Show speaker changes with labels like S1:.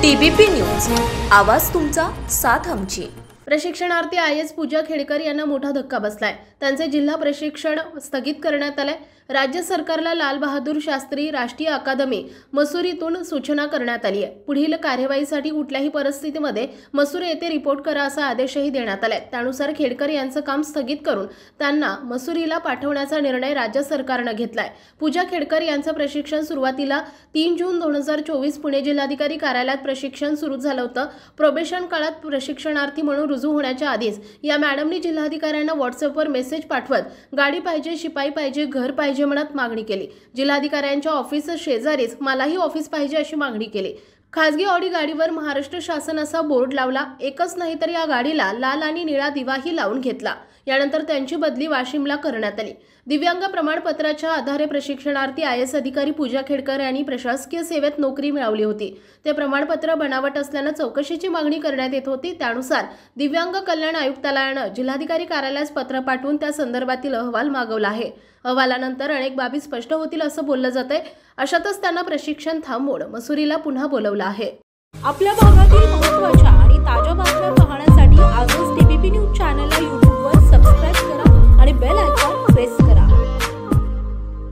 S1: TBP news, आवाज तुमचा, साथ आमची।
S2: प्रशिक्षणार्थी IAS पूजा खेडकर यांना मोठा धक्का बसलाय। त्यांचे जिल्हा प्रशिक्षण स्थगित करण्यात आले। राज्य सरकारला लाल बहादूर शास्त्री राष्ट्रीय अकादमी मसूरीतून सूचना करण्यात आली आहे। पुढील कार्यवाहीसाठी कुठल्याही परिस्थितीमध्ये मसूरी येथे रिपोर्ट करा असा आदेशही देण्यात आलाय। त्यानुसार खेडकर यांचं काम स्थगित करून त्यांना मसूरीला पाठवण्याचा निर्णय राज्य सरकारने घेतलाय। पूजा खेडकर यांचं प्रशिक्षण सुरुवातीला 3 जून 2024 पुणे जिल्हाधिकारी कार्यालयात प्रशिक्षण सुरू झालं होतं। प्रोबेशन काळात प्रशिक्षणार्थी म्हणून रुजू होण्याच्या आधीच या मॅडमनी जिल्हाधिकाऱ्यांना व्हॉट्सअपवर मेसेज पाठवत गाडी पाहिजे, शिपाई पाहिजे, घर पाहिजे म्हणत मागणी केली। जिल्हाधिकाऱ्यांच्या ऑफिस शेजारीच मलाही ऑफिस पाहिजे अशी मागणी केली। खासगी ऑडी गाडीवर महाराष्ट्र शासन असा बोर्ड लावला। एकच नाही तर या गाडीला लाल आणि निळा दिवाही लावून घेतला। यानंतर त्यांची बदली वाशिमला करण्यात आली। दिव्यांग प्रमाणपत्राच्या आधारे प्रशिक्षणार्थी IAS अधिकारी पूजा खेडकर यांनी प्रशासकीय सेवेत नोकरी मिळवली होती। ते प्रमाणपत्र बनावट असल्याने चौकशीची मागणी करण्यात येत होती। त्यानुसार दिव्यांग कल्याण आयुक्तालयाने जिल्हाधिकारी कार्यालयास पत्र पाठवून त्या संदर्भातील अहवाल मागवला आहे। अहवालानंतर अनेक बाबी स्पष्ट होतील असं बोललं जातंय। अशातच त्यांना प्रशिक्षण थांबवून मसूरीला पुन्हा बोलवलं आहे।
S1: आपल्या भागातील महत्त्वाच्या